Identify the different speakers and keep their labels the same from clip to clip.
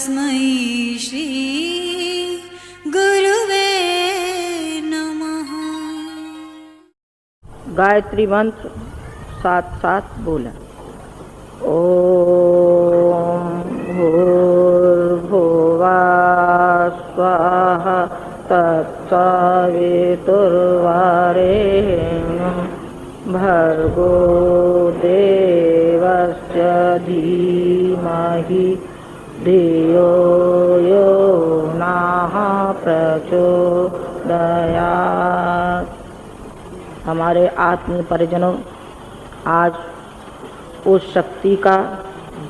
Speaker 1: तस्मै श्री गुरुवे नमः।
Speaker 2: गायत्री मंत्र साथ साथ बोला। ओम भूर्भुवः स्वाहा तत्सवितुर्वरेण्यं भर्गो देवस्य धीमहि धियो यो नः प्रचोदयात्। हमारे आत्मीय परिजनों, आज उस शक्ति का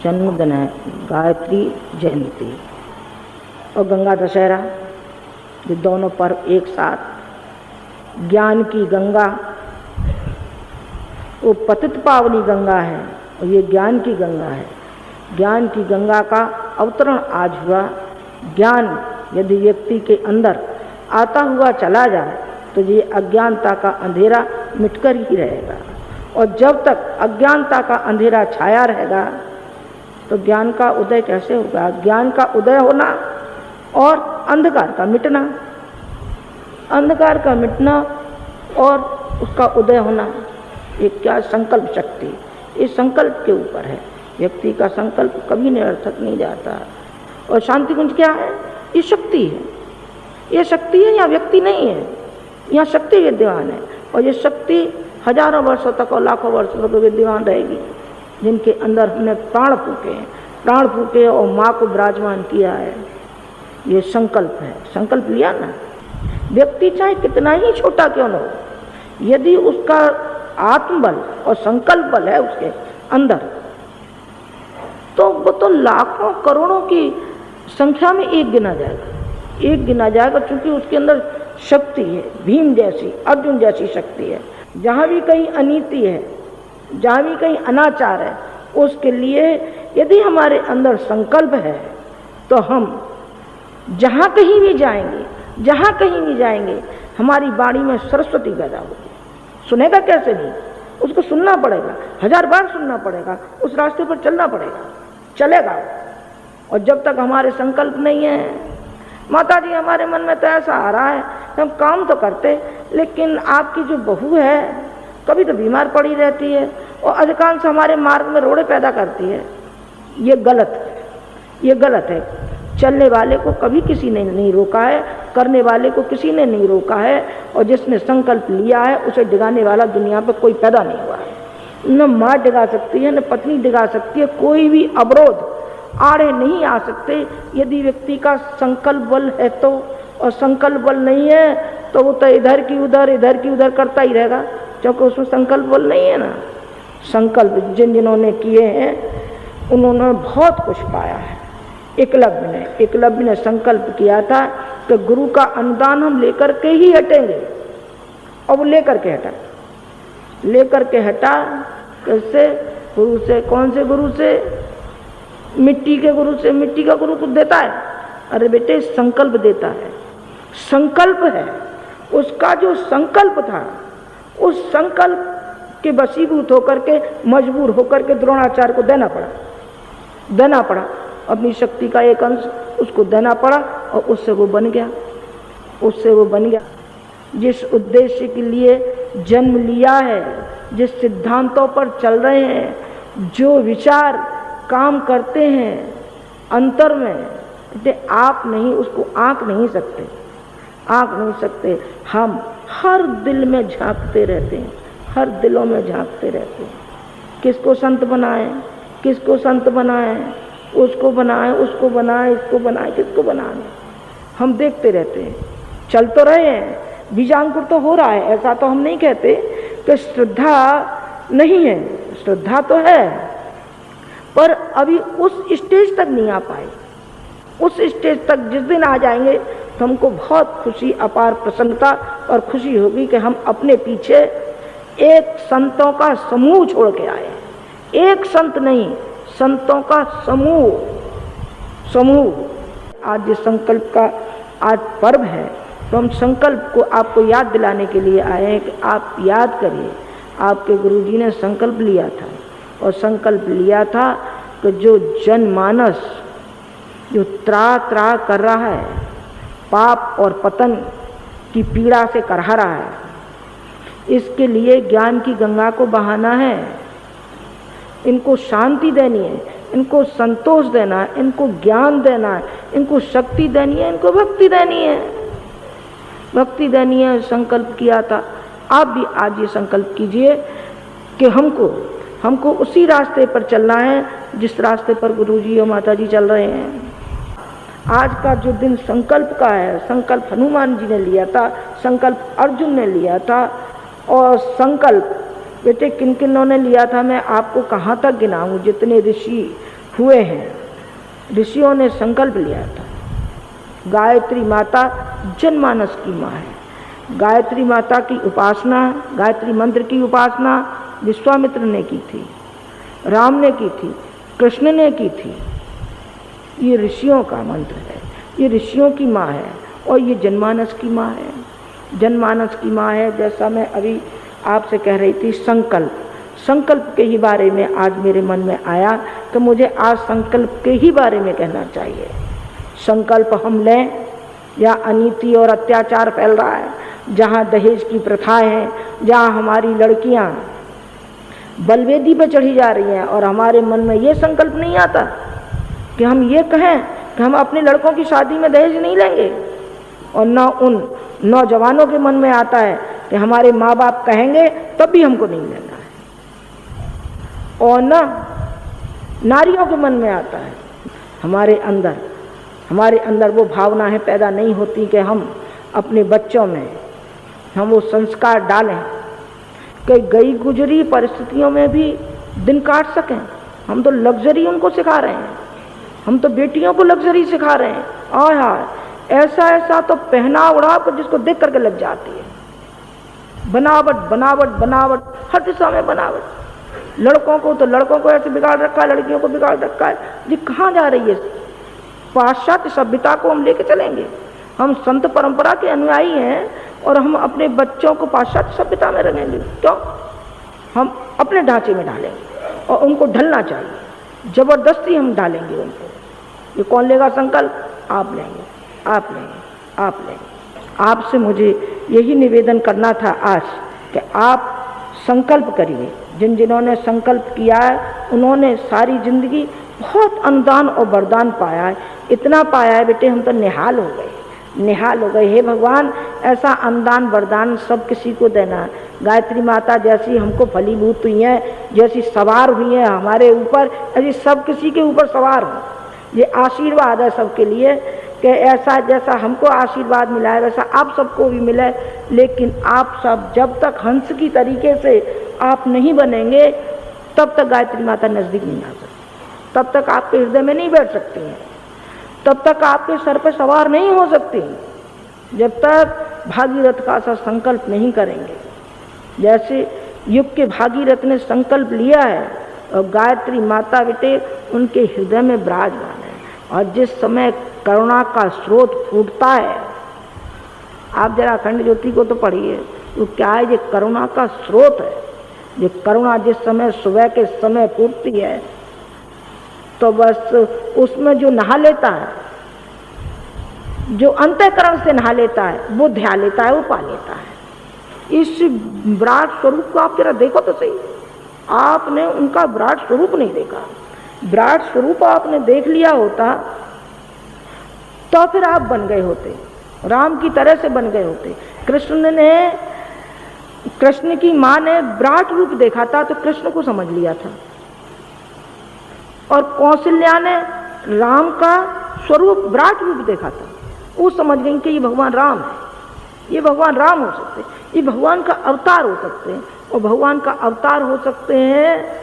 Speaker 2: जन्मदिन है, गायत्री जयंती और गंगा दशहरा, ये दोनों पर्व एक साथ। ज्ञान की गंगा वो पतित पावनी गंगा है और ये ज्ञान की गंगा है। ज्ञान की गंगा का अवतरण आज हुआ। ज्ञान यदि व्यक्ति के अंदर आता हुआ चला जाए तो ये अज्ञानता का अंधेरा मिटकर ही रहेगा, और जब तक अज्ञानता का अंधेरा छाया रहेगा तो ज्ञान का उदय कैसे होगा? ज्ञान का उदय होना और अंधकार का मिटना, अंधकार का मिटना और उसका उदय होना, ये क्या संकल्प शक्ति, इस संकल्प के ऊपर है। व्यक्ति का संकल्प कभी निरर्थक नहीं जाता। और शांति कुंज क्या है? ये शक्ति है। ये शक्ति है या व्यक्ति नहीं है। यहाँ शक्ति विद्यमान है और ये शक्ति हजारों वर्षों तक और लाखों वर्षों तक विद्यमान रहेगी। जिनके अंदर हमने प्राण फूके और माँ को विराजमान किया है, ये संकल्प है। संकल्प लिया ना, व्यक्ति चाहे कितना ही छोटा क्यों न हो, यदि उसका आत्मबल और संकल्प बल है उसके अंदर, तो वो तो लाखों करोड़ों की संख्या में एक गिना जाएगा, क्योंकि उसके अंदर शक्ति है, भीम जैसी, अर्जुन जैसी शक्ति है। जहाँ भी कहीं अनीति है, जहाँ भी कहीं अनाचार है, उसके लिए यदि हमारे अंदर संकल्प है तो हम जहाँ कहीं भी जाएंगे हमारी वाणी में सरस्वती पैदा होगी। सुनेगा कैसे नहीं? उसको सुनना पड़ेगा, 1000 बार सुनना पड़ेगा, उस रास्ते पर चलना पड़ेगा, चलेगा। और जब तक हमारे संकल्प नहीं है, माता जी हमारे मन में तो ऐसा आ रहा है, हम काम तो करते, लेकिन आपकी जो बहू है कभी तो बीमार पड़ी रहती है और अधिकांश हमारे मार्ग में रोड़े पैदा करती है। ये गलत है। चलने वाले को कभी किसी ने नहीं रोका है, करने वाले को किसी ने नहीं रोका है, और जिसने संकल्प लिया है उसे डिगाने वाला दुनिया पर कोई पैदा नहीं हुआ है। न माँ डिगा सकती है, न पत्नी डिगा सकती है, कोई भी अवरोध आड़े नहीं आ सकते यदि व्यक्ति का संकल्प बल है तो। और संकल्प बल नहीं है तो वो तो इधर की उधर करता ही रहेगा, क्योंकि उसमें संकल्प बल नहीं है ना। संकल्प जिन्होंने किए हैं उन्होंने बहुत कुछ पाया है। एकलव्य ने संकल्प किया था कि गुरु का अनुदान हम लेकर के ही हटेंगे, और वो लेकर के हटा। कैसे? गुरु से। कौन से गुरु से? मिट्टी के गुरु से। मिट्टी का गुरु कुछ देता है? अरे बेटे, संकल्प देता है। संकल्प है, उसका जो संकल्प था, उस संकल्प के वशीभूत होकर के, मजबूर होकर के द्रोणाचार्य को देना पड़ा। अपनी शक्ति का एक अंश उसको देना पड़ा और उससे वो बन गया। जिस उद्देश्य के लिए जन्म लिया है, जिस सिद्धांतों पर चल रहे हैं, जो विचार काम करते हैं अंतर में, आप नहीं उसको आँक नहीं सकते। हम हर दिल में झांकते रहते हैं, हर दिलों में झांकते रहते हैं। किसको संत बनाए, उसको बनाए, इसको बनाए, किसको बनाए, हम देखते रहते हैं। चल तो रहे हैं, बीजांकुर तो हो रहा है। ऐसा तो हम नहीं कहते कि श्रद्धा नहीं है, श्रद्धा तो है, पर अभी उस स्टेज तक नहीं आ पाए। उस स्टेज तक जिस दिन आ जाएंगे तो हमको बहुत खुशी, अपार प्रसन्नता और खुशी होगी कि हम अपने पीछे एक संतों का समूह छोड़ के आए। एक संत नहीं, संतों का समूह। आज जिस संकल्प का आज पर्व है, तो हम संकल्प को आपको याद दिलाने के लिए आए हैं कि आप याद करिए, आपके गुरुजी ने संकल्प लिया था, और संकल्प लिया था कि जो जनमानस जो त्रा त्रा कर रहा है, पाप और पतन की पीड़ा से करहा रहा है, इसके लिए ज्ञान की गंगा को बहाना है। इनको शांति देनी है, इनको संतोष देना है, इनको ज्ञान देना है, इनको शक्ति देनी है, इनको भक्ति देनी है। भक्ति देनी है, संकल्प किया था। आप भी आज ये संकल्प कीजिए कि हमको उसी रास्ते पर चलना है जिस रास्ते पर गुरुजी और माताजी चल रहे हैं। आज का जो दिन संकल्प का है, संकल्प हनुमान जी ने लिया था, संकल्प अर्जुन ने लिया था, और संकल्प बेटे किन किनों ने लिया था मैं आपको कहाँ तक गिनाऊं। जितने ऋषि हुए हैं, ऋषियों ने संकल्प लिया था। गायत्री माता जनमानस की माँ है। गायत्री माता की उपासना, गायत्री मंत्र की उपासना विश्वामित्र ने की थी, राम ने की थी, कृष्ण ने की थी। ये ऋषियों का मंत्र है, ये ऋषियों की माँ है, और ये जनमानस की माँ है। जनमानस की माँ है। जैसा मैं अभी आपसे कह रही थी, संकल्प के ही बारे में आज मेरे मन में आया, तो मुझे आज संकल्प के ही बारे में कहना चाहिए। संकल्प हम लें, या अनीति और अत्याचार फैल रहा है, जहाँ दहेज की प्रथाएं हैं, जहाँ हमारी लड़कियाँ बलवेदी पर चढ़ी जा रही हैं, और हमारे मन में ये संकल्प नहीं आता कि हम ये कहें कि हम अपने लड़कों की शादी में दहेज नहीं लेंगे, और न उन नौजवानों के मन में आता है कि हमारे माँ बाप कहेंगे तब भी हमको नहीं लेना है, और न नारियों के मन में आता है। हमारे अंदर वो भावनाएं पैदा नहीं होती कि हम अपने बच्चों में हम वो संस्कार डालें कि गई गुजरी परिस्थितियों में भी दिन काट सकें। हम तो लग्जरी उनको सिखा रहे हैं, हम तो बेटियों को लग्जरी सिखा रहे हैं। आय हाय, ऐसा तो पहना उड़ाव जिसको देख करके लग जाती है। बनावट, हर दिशा में बनावट। लड़कों को ऐसे बिगाड़ रखा है, लड़कियों को बिगाड़ रखा है। ये कहाँ जा रही है? पाश्चात्य सभ्यता को हम लेके चलेंगे। हम संत परंपरा के अनुयायी हैं, और हम अपने बच्चों को पाश्चात्य सभ्यता में रखेंगे? क्यों? हम अपने ढांचे में डालेंगे, और उनको ढलना चाहिए। जबरदस्ती हम डालेंगे उनको। ये कौन लेगा संकल्प? आप लेंगे। आपसे मुझे यही निवेदन करना था आज कि आप संकल्प करिए। जिन्होंने संकल्प किया है उन्होंने सारी जिंदगी बहुत अनुदान और वरदान पाया है। इतना पाया है बेटे, हम तो निहाल हो गए। हे भगवान, ऐसा अनुदान वरदान सब किसी को देना। गायत्री माता जैसी हमको फलीभूत हुई हैं, जैसी सवार हुई हैं हमारे ऊपर, ऐसी सब किसी के ऊपर सवार हो। ये आशीर्वाद है सबके लिए कि ऐसा जैसा हमको आशीर्वाद मिला है वैसा आप सबको भी मिले। लेकिन आप सब जब तक हंस की तरीके से आप नहीं बनेंगे, तब तक गायत्री माता नज़दीक नहीं आ सकती, तब तक आपके हृदय में नहीं बैठ सकती हैं, तब तक आपके सर पर सवार नहीं हो सकती, जब तक भागीरथ का सा संकल्प नहीं करेंगे। जैसे युग के भागीरथ ने संकल्प लिया है, और गायत्री माता बेटे उनके हृदय में विराजमान है। और जिस समय करुणा का स्रोत फूटता है, आप जरा अखंड ज्योति को तो पढ़िए, तो क्या है? ये करुणा का स्रोत है। ये करुणा जिस समय सुबह के समय फूटती है, तो बस उसमें जो नहा लेता है, जो अंतःकरण से नहा लेता है, वो ध्या लेता है, वो पा लेता है। इस विराट स्वरूप को आप जरा देखो तो सही। आपने उनका विराट स्वरूप नहीं देखा। विराट स्वरूप आपने देख लिया होता तो फिर आप बन गए होते, राम की तरह से बन गए होते। कृष्ण की माँ ने विराट रूप देखा था तो कृष्ण को समझ लिया था, और कौशल्या ने राम का स्वरूप विराट रूप देखा था, वो समझ गई कि ये भगवान राम है, ये भगवान राम हो सकते, ये भगवान का अवतार हो सकते हैं। और भगवान का अवतार हो सकते हैं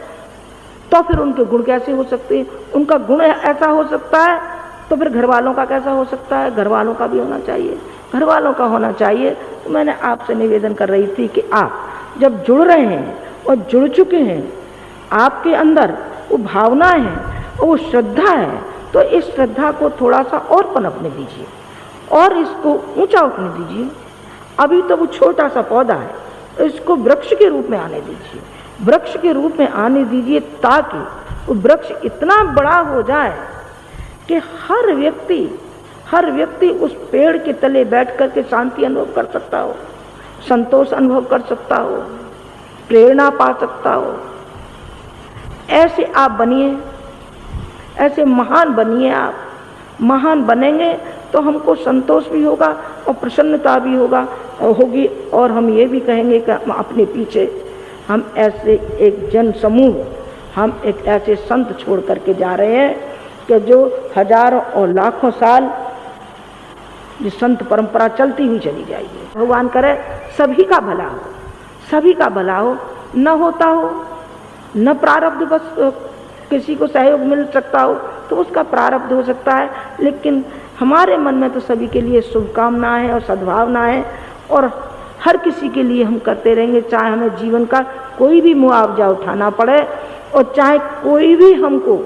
Speaker 2: तो फिर उनके गुण कैसे हो सकते हैं? उनका गुण ऐसा हो सकता है तो फिर घर वालों का कैसा हो सकता है? घर वालों का भी होना चाहिए, घर वालों का होना चाहिए। तो मैंने आपसे निवेदन कर रही थी कि आप जब जुड़ रहे हैं और जुड़ चुके हैं, आपके अंदर वो भावना है और वो श्रद्धा है, तो इस श्रद्धा को थोड़ा सा और पनपने दीजिए और इसको ऊंचा उठने दीजिए। अभी तो वो छोटा सा पौधा है, इसको वृक्ष के रूप में आने दीजिए, वृक्ष के रूप में आने दीजिए, ताकि वो वृक्ष इतना बड़ा हो जाए कि हर व्यक्ति उस पेड़ के तले बैठ कर के शांति अनुभव कर सकता हो, संतोष अनुभव कर सकता हो, प्रेरणा पा सकता हो। ऐसे आप बनिए, ऐसे महान बनिए। आप महान बनेंगे तो हमको संतोष भी होगा और प्रसन्नता भी होगी, और हम ये भी कहेंगे कि हम अपने पीछे हम ऐसे एक जन समूह, हम एक ऐसे संत छोड़ करके जा रहे हैं कि जो हजारों और लाखों साल जो संत परंपरा चलती हुई चली जाएगी। भगवान करे सभी का भला हो, सभी का भला हो। न होता हो, न प्रारब्ध बस किसी को सहयोग मिल सकता हो तो उसका प्रारब्ध हो सकता है, लेकिन हमारे मन में तो सभी के लिए शुभकामनाएं है और सद्भावना है, और हर किसी के लिए हम करते रहेंगे, चाहे हमें जीवन का कोई भी मुआवजा उठाना पड़े और चाहे कोई भी हमको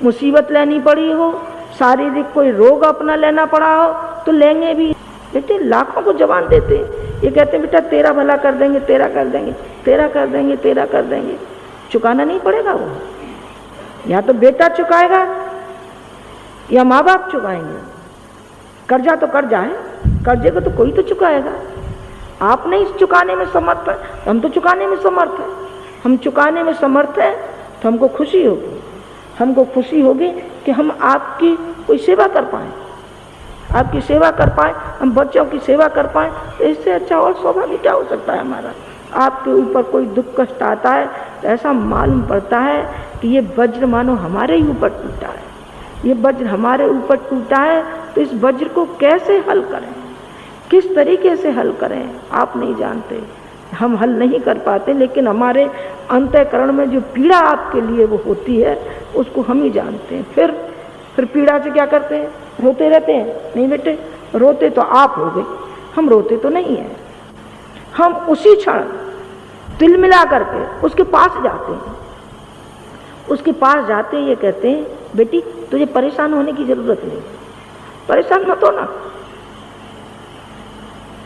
Speaker 2: मुसीबत लेनी पड़ी हो, शारीरिक कोई रोग अपना लेना पड़ा हो तो लेंगे भी। बेटे लाखों को जवान देते, ये कहते हैं बेटा तेरा भला कर देंगे, तेरा कर देंगे, तेरा कर देंगे, तेरा कर देंगे। चुकाना नहीं पड़ेगा वो, या तो बेटा चुकाएगा या माँ बाप चुकाएंगे। कर्जा तो कर्जा है, कर्जे को तो कोई तो चुकाएगा। आप नहीं चुकाने में समर्थ है, हम तो चुकाने में समर्थ है। हम चुकाने में समर्थ है तो हमको खुशी होगी, हमको खुशी होगी कि हम आपकी कोई सेवा कर पाएँ, आपकी सेवा कर पाएँ, हम बच्चों की सेवा कर पाएँ। तो इससे अच्छा और सौभाग्य क्या हो सकता है हमारा। आपके ऊपर कोई दुख कष्ट आता है तो ऐसा मालूम पड़ता है कि ये वज्र मानो हमारे ही ऊपर टूटा है, ये वज्र हमारे ऊपर टूटा है, तो इस वज्र को कैसे हल करें, किस तरीके से हल करें आप नहीं जानते, हम हल नहीं कर पाते। लेकिन हमारे अंतःकरण में जो पीड़ा आपके लिए वो होती है उसको हम ही जानते हैं। फिर पीड़ा से क्या करते हैं, रोते रहते हैं। नहीं बेटे, रोते तो आप हो गए, हम रोते तो नहीं हैं। हम उसी क्षण तिल मिला करके उसके पास जाते हैं, उसके पास जाते हैं, ये कहते हैं बेटी तुझे परेशान होने की जरूरत नहीं, परेशान मत होना,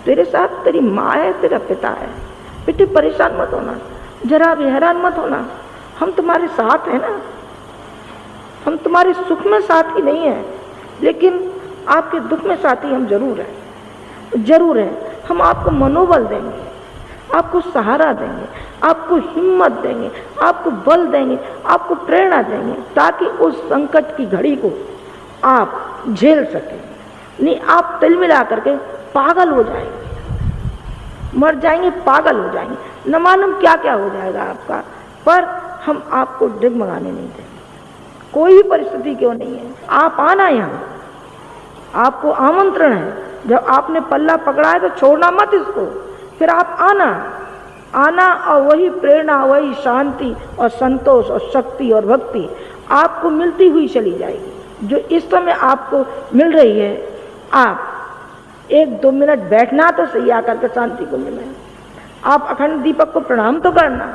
Speaker 2: तेरे साथ तेरी माँ है, तेरा पिता है, बेटे परेशान मत होना, जरा भी हैरान मत होना, हम तुम्हारे साथ हैं ना, हम तुम्हारे सुख में साथी नहीं है लेकिन आपके दुख में साथी हम जरूर हैं, जरूर हैं। हम आपको मनोबल देंगे, आपको सहारा देंगे, आपको हिम्मत देंगे, आपको बल देंगे, आपको प्रेरणा देंगे, ताकि उस संकट की घड़ी को आप झेल सकें। नहीं आप तिल मिला करके पागल हो जाएंगे, मर जाएंगे, पागल हो जाएंगे, न मालूम क्या क्या हो जाएगा आपका, पर हम आपको डगमगाने नहीं देंगे, कोई भी परिस्थिति क्यों नहीं है। आप आना, यहाँ आपको आमंत्रण है। जब आपने पल्ला पकड़ा है तो छोड़ना मत इसको, फिर आप आना और वही प्रेरणा, वही शांति और संतोष और शक्ति और भक्ति आपको मिलती हुई चली जाएगी जो इस समय आपको मिल रही है। आप 1-2 मिनट बैठना तो सही आकर के शांति कुंज में, आप अखंड दीपक को प्रणाम तो करना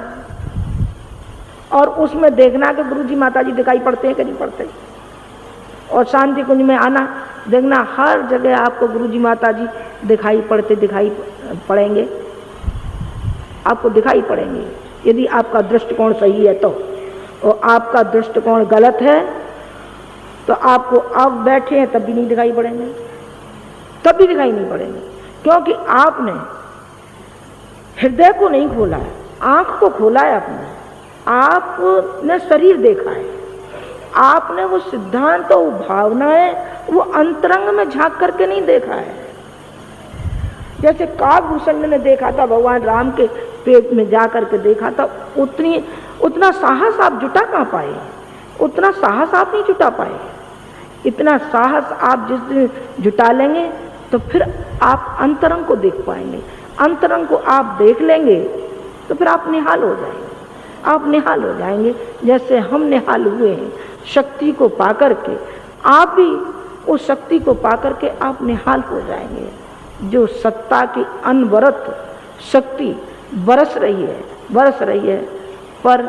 Speaker 2: और उसमें देखना कि गुरुजी माताजी दिखाई पड़ते हैं कि नहीं पड़ते, और शांति कुंज में आना, देखना हर जगह आपको गुरुजी माताजी दिखाई पड़ेंगे, आपको दिखाई पड़ेंगे। यदि आपका दृष्टिकोण सही है तो, और आपका दृष्टिकोण गलत है तो आपको आप बैठे हैं तब भी नहीं दिखाई पड़ेंगे, तब भी दिखाई नहीं पड़ेंगे, क्योंकि आपने हृदय को नहीं खोला है, आंख को खोला है आपने शरीर देखा है, आपने वो सिद्धांत और भावनाएं वो अंतरंग में झांक करके नहीं देखा है। जैसे काकभूषण ने देखा था, भगवान राम के पेट में जा करके देखा था, उतना साहस आप जुटा कहाँ पाए, उतना साहस आप नहीं जुटा पाए। इतना साहस आप जिस दिन जुटा लेंगे तो फिर आप अंतरंग को देख पाएंगे, अंतरंग को आप देख लेंगे तो फिर आप निहाल हो जाएंगे, आप निहाल हो जाएंगे। जैसे हम निहाल हुए हैं शक्ति को पाकर के, आप भी उस शक्ति को पाकर के आप निहाल हो जाएंगे। जो सत्ता की अनवरत शक्ति बरस रही है, पर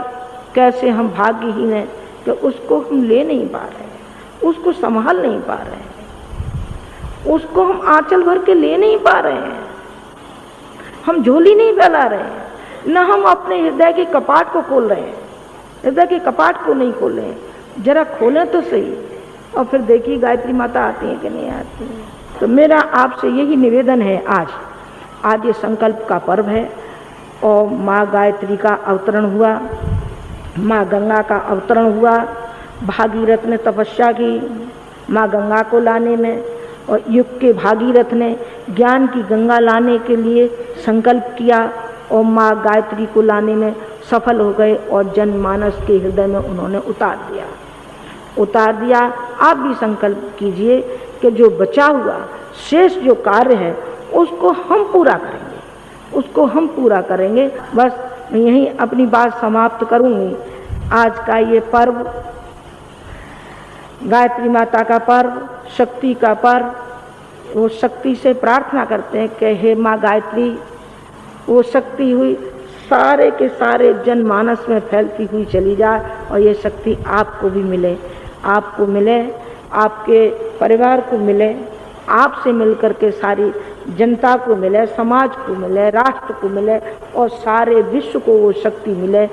Speaker 2: कैसे हम भाग्यहीन हैं कि उसको हम ले नहीं पा रहे हैं, उसको संभाल नहीं पा रहे हैं, उसको हम आंचल भर के ले नहीं पा रहे हैं, हम झोली नहीं फैला रहे हैं, न हम अपने हृदय के कपाट को खोल रहे हैं, हृदय के कपाट को नहीं खोल रहे हैं। जरा खोलें तो सही, और फिर देखिए गायत्री माता आती है कि नहीं आती है। तो मेरा आपसे यही निवेदन है, आज ये संकल्प का पर्व है और माँ गायत्री का अवतरण हुआ, माँ गंगा का अवतरण हुआ। भागीरथ ने तपस्या की माँ गंगा को लाने में, और युग के भागीरथ ने ज्ञान की गंगा लाने के लिए संकल्प किया और माँ गायत्री को लाने में सफल हो गए और जनमानस के हृदय में उन्होंने उतार दिया। आप भी संकल्प कीजिए कि जो बचा हुआ शेष जो कार्य है उसको हम पूरा करेंगे। बस मैं यहीं अपनी बात समाप्त करूंगी। आज का ये पर्व गायत्री माता का पर्व, शक्ति का पर्व, वो शक्ति से प्रार्थना करते हैं कि हे माँ गायत्री, वो शक्ति हुई सारे के सारे जनमानस में फैलती हुई चली जाए और ये शक्ति आपको भी मिले, आपके परिवार को मिले, आपसे मिलकर के सारी जनता को मिले, समाज को मिले, राष्ट्र को मिले और सारे विश्व को वो शक्ति मिले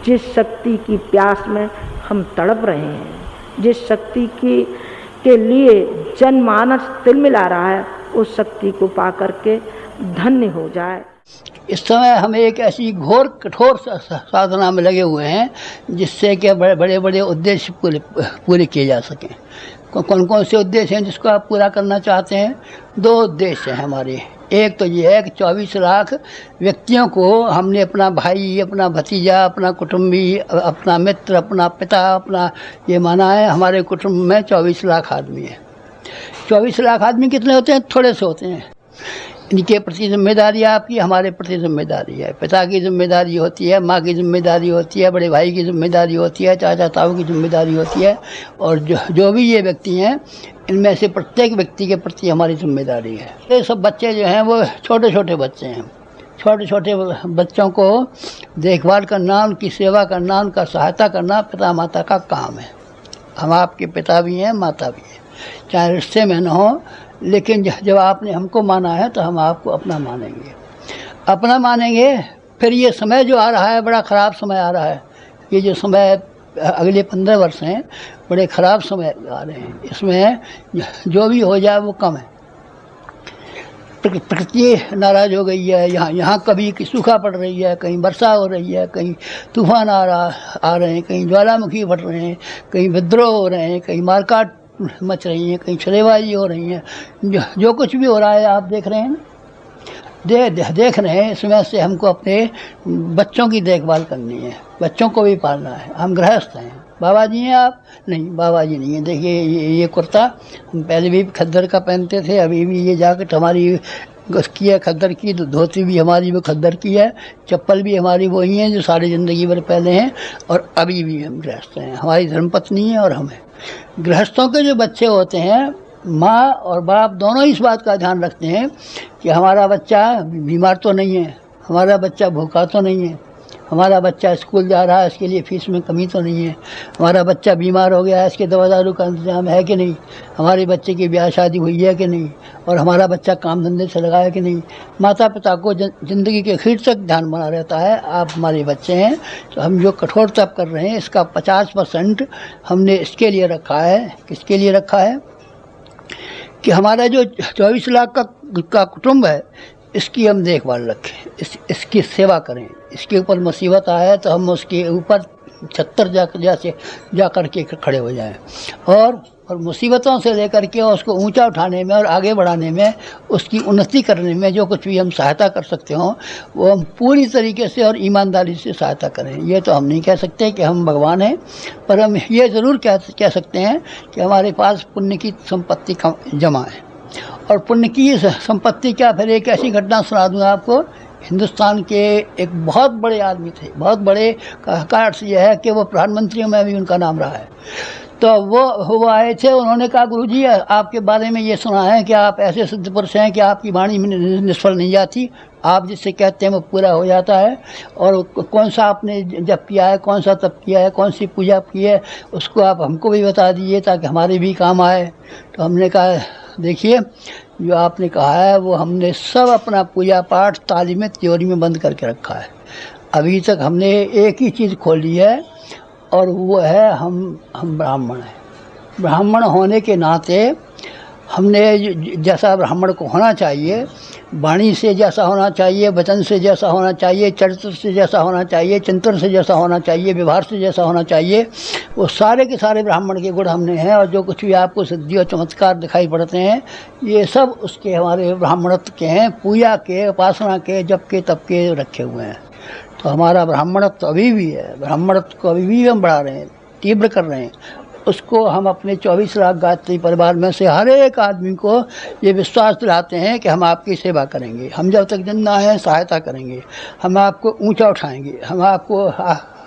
Speaker 2: जिस शक्ति की प्यास में हम तड़प रहे हैं, जिस शक्ति के लिए जनमानस तिलमिला रहा है, उस शक्ति को पाकर के धन्य हो जाए।
Speaker 3: इस समय हम एक ऐसी घोर कठोर साधना में लगे हुए हैं जिससे कि बड़े बड़े उद्देश्य पूरे किए जा सकें। कौन कौन से उद्देश्य हैं जिसको आप पूरा करना चाहते हैं? 2 उद्देश्य हैं हमारे। एक तो ये है कि 24 लाख व्यक्तियों को हमने अपना भाई, अपना भतीजा, अपना कुटुंबी, अपना मित्र, अपना पिता, अपना ये माना है। हमारे कुटुंब में 24 लाख आदमी है। 24 लाख आदमी कितने होते हैं? थोड़े से होते हैं। इनके प्रति जिम्मेदारी आपकी, हमारे प्रति जिम्मेदारी है। पिता की जिम्मेदारी होती है, माँ की जिम्मेदारी होती है, बड़े भाई की जिम्मेदारी होती है, चाचा ताऊ की जिम्मेदारी होती है, और जो भी ये व्यक्ति हैं इनमें से प्रत्येक व्यक्ति के प्रति हमारी जिम्मेदारी है। ये सब बच्चे जो हैं वो छोटे छोटे बच्चे हैं। छोटे छोटे बच्चों को देखभाल करना, उनकी सेवा करना, उनका सहायता करना पिता माता का काम है। हम आपके पिता भी हैं, माता भी हैं, चाहे रिश्ते में न हो, लेकिन जब आपने हमको माना है तो हम आपको अपना मानेंगे। फिर ये समय जो आ रहा है, बड़ा ख़राब समय आ रहा है। ये जो समय अगले 15 वर्ष हैं, बड़े ख़राब समय आ रहे हैं। इसमें जो भी हो जाए वो कम है। प्रकृति नाराज़ हो गई है। यहाँ कभी सूखा पड़ रही है, कहीं वर्षा हो रही है, कहीं तूफान आ रहे हैं, कहीं ज्वालामुखी फट रहे हैं, कहीं विद्रोह हो रहे हैं, कहीं मारकाट मच रही हैं, कहीं छलेबाजी हो रही है। जो कुछ भी हो रहा है आप देख रहे हैं, देख रहे हैं। इसमें से हमको अपने बच्चों की देखभाल करनी है, बच्चों को भी पालना है। हम गृहस्थ हैं। बाबा जी हैं आप? नहीं, बाबा जी नहीं है। देखिए ये कुर्ता हम पहले भी खद्दर का पहनते थे, अभी भी ये जैकेट हमारी उसकी है खद्दर की, धोती भी हमारी वो खद्दर की है, चप्पल भी हमारी वही हैं जो सारी ज़िंदगी भर पहले हैं, और अभी भी हम गृहस्थ हैं। हमारी धर्मपत्नी है और हम हैं। गृहस्थों के जो बच्चे होते हैं, माँ और बाप दोनों इस बात का ध्यान रखते हैं कि हमारा बच्चा बीमार तो नहीं है, हमारा बच्चा भूखा तो नहीं है, हमारा बच्चा स्कूल जा रहा है, इसके लिए फ़ीस में कमी तो नहीं है, हमारा बच्चा बीमार हो गया है, इसके दवा दारू का इंतजाम है कि नहीं, हमारे बच्चे की ब्याह शादी हुई है कि नहीं, और हमारा बच्चा काम धंधे से लगा है कि नहीं। माता पिता को ज़िंदगी के आखिर तक ध्यान बना रहता है। आप हमारे बच्चे हैं, तो हम जो कठोर तप कर रहे हैं इसका 50% हमने इसके लिए रखा है। किसके लिए रखा है? कि हमारा जो 24 लाख का कुटुंब है, इसकी हम देखभाल रखें, इसकी सेवा करें। इसके ऊपर मुसीबत आए तो हम उसके ऊपर 76 जा कर के खड़े हो जाएं, और मुसीबतों से लेकर के उसको ऊंचा उठाने में और आगे बढ़ाने में, उसकी उन्नति करने में जो कुछ भी हम सहायता कर सकते हों वो हम पूरी तरीके से और ईमानदारी से सहायता करें। ये तो हम नहीं कह सकते कि हम भगवान हैं, पर हम ये ज़रूर कह सकते हैं कि हमारे पास पुण्य की संपत्ति जमा है। और पुण्य की संपत्ति क्या, फिर एक ऐसी घटना सुना दूँ आपको। हिंदुस्तान के एक बहुत बड़े आदमी थे, बहुत बड़े का अर्थ यह है कि वो प्रधानमंत्रियों में भी उनका नाम रहा है। तो वो आए थे, उन्होंने कहा गुरुजी आपके बारे में ये सुना है कि आप ऐसे सिद्ध पुरुष हैं कि आपकी वाणी निष्फल नहीं जाती, आप जिससे कहते हैं वो पूरा हो जाता है। और कौन सा आपने जप किया है, कौन सा तप किया है, कौन सी पूजा की है, उसको आप हमको भी बता दीजिए ताकि हमारे भी काम आए। तो हमने कहा देखिए जो आपने कहा है वो हमने सब अपना पूजा पाठ तालीम त्योरी में बंद करके रखा है। अभी तक हमने एक ही चीज़ खोली है और वो है हम ब्राह्मण हैं। ब्राह्मण होने के नाते हमने जैसा ब्राह्मण को होना चाहिए, वाणी से जैसा होना चाहिए, वचन से जैसा होना चाहिए, चरित्र से जैसा होना चाहिए, चिंतन से जैसा होना चाहिए, व्यवहार से जैसा होना चाहिए, वो सारे के सारे ब्राह्मण के गुण हमने हैं। और जो कुछ भी आपको सिद्धि और चमत्कार दिखाई पड़ते हैं, ये सब उसके हमारे ब्राह्मणत्व के हैं, पूजा के, उपासना के, जप के, तप के रखे हुए हैं। तो हमारा ब्राह्मणत्व अभी भी है, ब्राह्मणत्व को अभी भी हम बढ़ा रहे हैं, तीव्र कर रहे हैं। उसको हम अपने 24 लाख गायत्री परिवार में से हर एक आदमी को ये विश्वास दिलाते हैं कि हम आपकी सेवा करेंगे, हम जब तक जिंदा हैं सहायता करेंगे, हम आपको ऊंचा उठाएंगे, हम आपको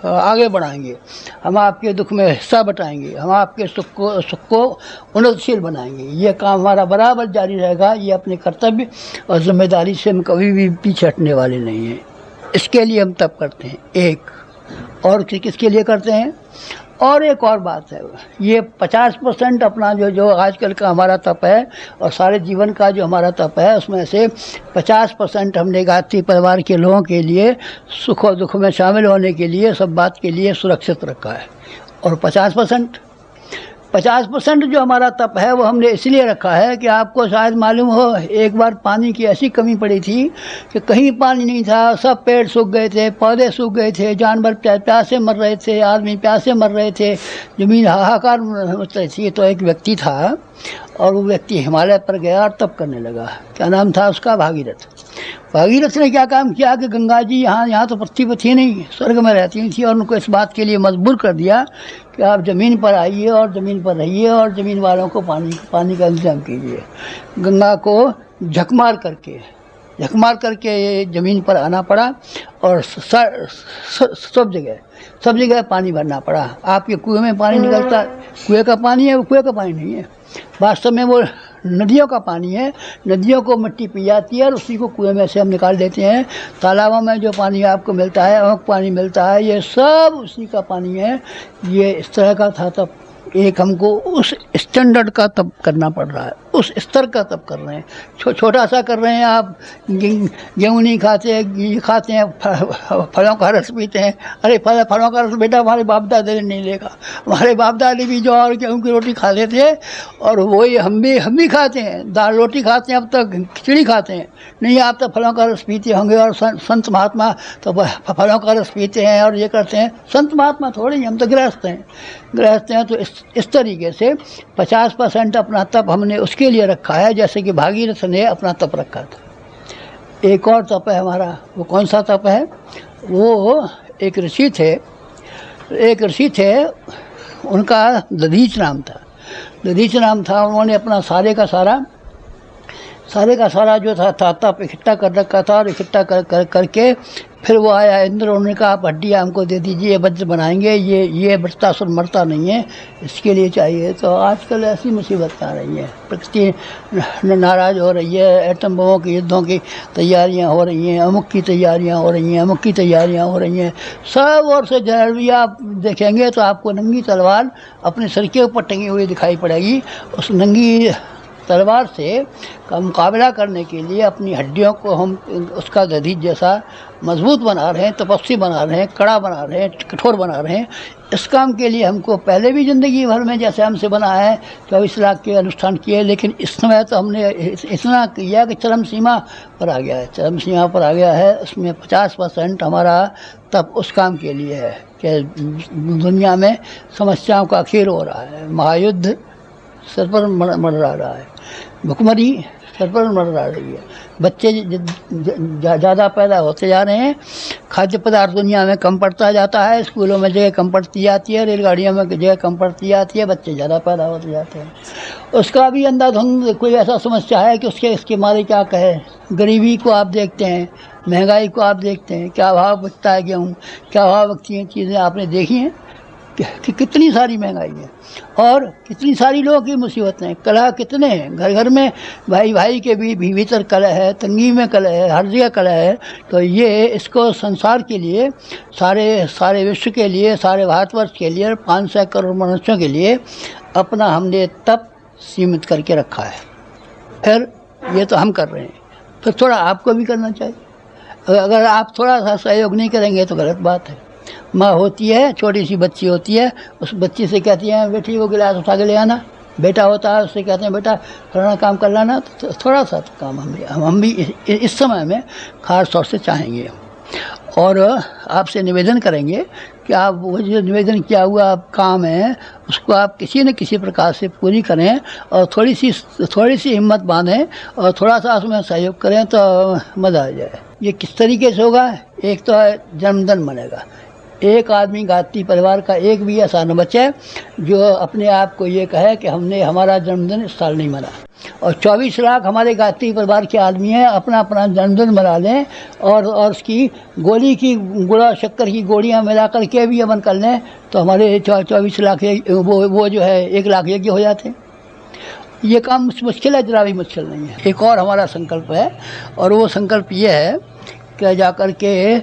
Speaker 3: आगे बढ़ाएंगे, हम आपके दुख में हिस्सा बटाएंगे, हम आपके सुख को उन्नतशील बनाएंगे। ये काम हमारा बराबर जारी रहेगा। ये अपने कर्तव्य और जिम्मेदारी से हम कभी भी पीछे हटने वाले नहीं हैं। इसके लिए हम तप करते हैं। एक और किसके लिए करते हैं? और एक और बात है, ये 50% अपना जो आजकल का हमारा तप है और सारे जीवन का जो हमारा तप है, उसमें से 50% हमने गायत्री परिवार के लोगों के लिए सुख और दुख में शामिल होने के लिए, सब बात के लिए सुरक्षित रखा है। और 50% जो हमारा तप है वो हमने इसलिए रखा है कि आपको शायद मालूम हो, एक बार पानी की ऐसी कमी पड़ी थी कि कहीं पानी नहीं था, सब पेड़ सूख गए थे, पौधे सूख गए थे, जानवर प्यासे मर रहे थे, आदमी प्यासे मर रहे थे, ज़मीन हाहाकार मच रही थी। तो एक व्यक्ति था और वो व्यक्ति हिमालय पर गया और तप करने लगा। क्या नाम था उसका? भागीरथ। भागीरथ ने क्या काम किया कि गंगा जी यहाँ तो पृथ्वी पर थी नहीं, स्वर्ग में रहती थी, और उनको इस बात के लिए मजबूर कर दिया कि आप ज़मीन पर आइए और ज़मीन पर रहिए और ज़मीन वालों को पानी का इंतजाम कीजिए। गंगा को झक मार करके ज़मीन पर आना पड़ा और सब जगह पानी भरना पड़ा। आपके कुएं में पानी निकलता, कुएं का पानी है, वो कुएं का पानी नहीं है, वास्तव में वो नदियों का पानी है। नदियों को मिट्टी पी जाती है और उसी को कुएं में से हम निकाल देते हैं। तालाबों में जो पानी आपको मिलता है, अमुक पानी मिलता है, ये सब उसी का पानी है। ये इस तरह का था तब। एक हमको उस स्टैंडर्ड का तप करना पड़ रहा है, उस स्तर का तप कर रहे हैं। छोटा सा कर रहे हैं आप, गेहूँ नहीं खाते, ये खाते हैं, फलों का रस पीते हैं। अरे फलों का रस बेटा हमारे बाप दादे ने नहीं देखा। हमारे बाप दादे भी जो और गेहूँ की रोटी खाते थे, और वही हम भी खाते हैं, दाल रोटी खाते हैं, अब तक खिचड़ी खाते हैं। नहीं, आप तो फलों का रस पीते होंगे, और संत महात्मा तो फलों का रस पीते हैं और ये करते हैं। संत महात्मा थोड़े ही, हम तो गृहस्थ हैं। तो इस तरीके से 50% अपना तप हमने उसके लिए रखा है, जैसे कि भागीरथ ने अपना तप रखा था। एक और तप है हमारा। वो कौन सा तप है? वो एक ऋषि थे, उनका दधीच नाम था। उन्होंने अपना सारे का सारा जो था तप इकट्ठा कर रखा था, और इकट्ठा करके फिर वो आया इंद्र। उन्होंने कहा आप हड्डियाँ हमको दे दीजिए, वज्र बनाएंगे। ये वृत्तासुर मरता नहीं है, इसके लिए चाहिए। तो आजकल ऐसी मुसीबत आ रही है, प्रकृति नाराज़ हो रही है, एटम बमों की युद्धों की तैयारियाँ हो रही हैं, अमुक की तैयारियाँ हो रही हैं, सब ओर से जहर भी आप देखेंगे तो आपको नंगी तलवार अपने सर के ऊपर टंगी हुई दिखाई पड़ेगी। उस नंगी तलवार से का मुकाबला करने के लिए अपनी हड्डियों को हम उसका दधीच जैसा मजबूत बना रहे हैं, तपस्वी बना रहे हैं, कड़ा बना रहे हैं, कठोर बना रहे हैं। इस काम के लिए हमको पहले भी ज़िंदगी भर में जैसे हमसे बना है 24 लाख के अनुष्ठान किए, लेकिन इस समय तो हमने इतना किया कि चरम सीमा पर आ गया है। उसमें 50% हमारा तब उस काम के लिए है कि दुनिया में समस्याओं का खेल हो रहा है, महायुद्ध सर पर मंडरा रहा है, भुखमरी सर पर मंडरा रही है, बच्चे ज़्यादा पैदा होते जा रहे हैं, खाद्य पदार्थ दुनिया में कम पड़ता जाता है, स्कूलों में जगह कम पड़ती जाती है, रेलगाड़ियों में जगह कम पड़ती जाती है, बच्चे ज़्यादा पैदा होते जाते हैं। उसका भी अंधाधुंध कोई ऐसा समस्या है कि इसके मारे क्या कहे। गरीबी को आप देखते हैं, महंगाई को आप देखते हैं, क्या भाव बिकता है गेहूँ, क्या भाव बिकती हैं चीज़ें आपने देखी हैं कि कितनी सारी महंगाई है और कितनी सारी लोगों की मुसीबतें हैं। कलह कितने हैं, घर घर में भाई के भी भीतर कलह है, तंगी में कलह है, हर जगह कलह है। तो ये इसको संसार के लिए, सारे विश्व के लिए, सारे भारतवर्ष के लिए, 500 करोड़ मनुष्यों के लिए अपना हमने तप सीमित करके रखा है। फिर ये तो हम कर रहे हैं, फिर थोड़ा आपको भी करना चाहिए। अगर आप थोड़ा सा सहयोग नहीं करेंगे तो गलत बात है। माँ होती है, छोटी सी बच्ची होती है, उस बच्ची से कहती है बेटी वो गिलास उठा के ले आना। बेटा होता है, उससे कहते हैं बेटा फलाना काम कर लाना। तो थोड़ा सा काम हम भी इस समय में खास तौर से चाहेंगे और आपसे निवेदन करेंगे कि आप वो जो निवेदन किया हुआ आप काम है उसको आप किसी न किसी प्रकार से पूरी करें और थोड़ी सी हिम्मत बांधें और थोड़ा सा उसमें सहयोग करें तो मज़ा आ जाए। ये किस तरीके से होगा? एक तो है जन्मदिन बनेगा। एक आदमी गायत्री परिवार का एक भी ऐसा न बचे जो अपने आप को ये कहे कि हमने हमारा जन्मदिन इस साल नहीं मना। और 24 लाख हमारे गायत्री परिवार के आदमी हैं, अपना अपना जन्मदिन मना लें और उसकी गोली की गुड़ा शक्कर की गोलियां मिला कर के भी अमन कर लें तो हमारे 24 लाख वो जो है 1 लाख यज्ञ हो जाते हैं। ये काम मुश्किल है, जरा भी मुश्किल नहीं है। एक और हमारा संकल्प है और वो संकल्प ये है कि जाकर के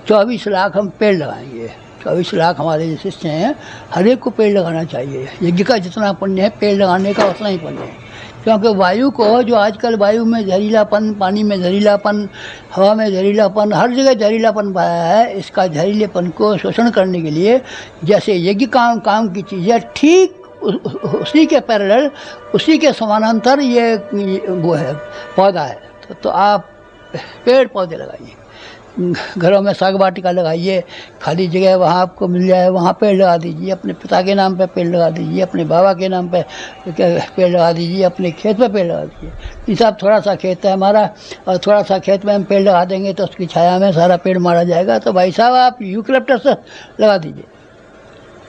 Speaker 3: 24 लाख हम पेड़ लगाएंगे। 24 लाख हमारे जो शिष्य हैं हर एक को पेड़ लगाना चाहिए। यज्ञ का जितना पुण्य है पेड़ लगाने का उतना ही पुण्य है, क्योंकि वायु को जो आजकल वायु में जहरीलापन, पानी में जहरीलापन, हवा में जहरीलापन, हर जगह जहरीलापन पाया है, इसका जहरीलेपन को शोषण करने के लिए जैसे यज्ञ काम की चीज़ है, ठीक उसी के पैरेलल, उसी के समानांतर ये वो है पौधा है। तो आप पेड़ पौधे लगाइए, घरों में साग वाटिका लगाइए, खाली जगह वहाँ आपको मिल जाए वहाँ पेड़ लगा दीजिए, अपने पिता के नाम पे पेड़ लगा दीजिए, अपने बाबा के नाम पे पेड़ लगा दीजिए, अपने खेत में पेड़ लगा दीजिए। इस साहब थोड़ा सा खेत है हमारा और थोड़ा सा खेत में हम पेड़ लगा देंगे तो उसकी छाया में सारा पेड़ मारा जाएगा। तो भाई साहब आप यूकलिप्टस लगा दीजिए,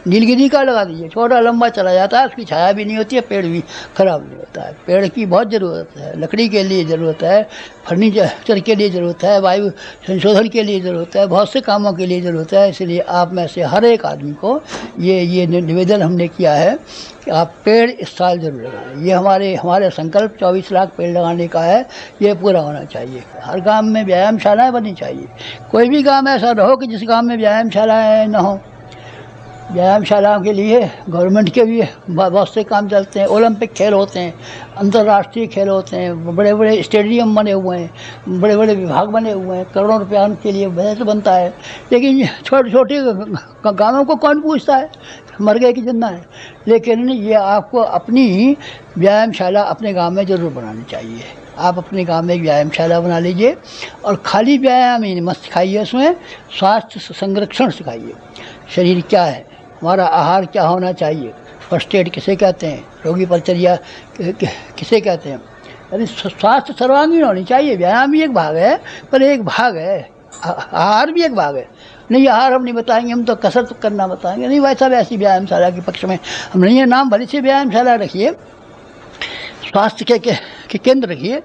Speaker 3: नीलगिरी का लगा दीजिए, छोटा लंबा चला जाता है, उसकी छाया भी नहीं होती है, पेड़ भी खराब नहीं होता है। पेड़ की बहुत ज़रूरत है, लकड़ी के लिए ज़रूरत है, फर्नीचर के लिए ज़रूरत है, वायु संशोधन के लिए ज़रूरत है, बहुत से कामों के लिए ज़रूरत है। इसलिए आप में से हर एक आदमी को ये निवेदन हमने किया है कि आप पेड़ इस साल जरूर लगाएं। ये हमारे संकल्प 24 लाख पेड़ लगाने का है, ये पूरा होना चाहिए। हर गाँव में व्यायामशालाएँ बननी चाहिए। कोई भी गाँव ऐसा न हो कि जिस गाँव में व्यायामशालाएँ न हो। व्यायामशालाओं के लिए गवर्नमेंट के भी बहुत से काम चलते हैं, ओलंपिक खेल होते हैं, अंतर्राष्ट्रीय खेल होते हैं, बड़े बड़े स्टेडियम बने हुए हैं, बड़े बड़े विभाग बने हुए हैं, करोड़ों रुपया उनके लिए बजट बनता है। लेकिन छोटे छोटे गाँवों को कौन पूछता है, मर गए कि जिंदा है। लेकिन ये आपको अपनी व्यायामशाला अपने गाँव में ज़रूर बनानी चाहिए। आप अपने गाँव में एक व्यायामशाला बना लीजिए और खाली व्यायाम ही मत सिखाइए, उसमें स्वास्थ्य संरक्षण सिखाइए। शरीर क्या है, हमारा आहार क्या होना चाहिए, फर्स्ट एड किसे कहते हैं, रोगी परिचर्या किसे कहते हैं। यानी स्वास्थ्य सर्वांगीण होनी चाहिए। व्यायाम भी एक भाग है पर एक भाग है, आहार भी एक भाग है। नहीं आहार हम नहीं बताएंगे, हम तो कसरत करना बताएंगे। नहीं वैसा वैसी व्यायामशाला के पक्ष में हम नहीं है। नाम भले से व्यायामशाला रखिए, स्वास्थ्य के केंद्र रखिए,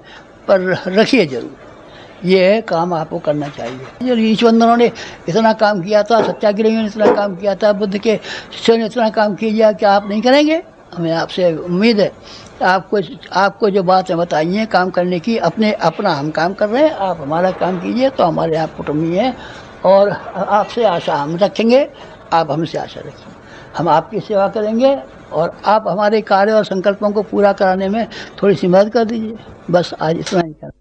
Speaker 3: पर रखिए जरूर। ये काम आपको करना चाहिए। जो ऋषिवंदनों ने इतना काम किया था, सत्याग्रहियों ने इतना काम किया था, बुद्ध के शिष्यों ने इतना काम किया, क्या आप नहीं करेंगे? हमें आपसे उम्मीद है आपको जो बातें बताई हैं काम करने की, अपना हम काम कर रहे हैं, आप हमारा काम कीजिए तो हमारे यहाँ कुटुंबी हैं और आपसे आशा हम रखेंगे, आप हमसे आशा रखिए। हम आपकी सेवा करेंगे और आप हमारे कार्य और संकल्पों को पूरा कराने में थोड़ी सी मदद कर दीजिए। बस आज इतना ही कर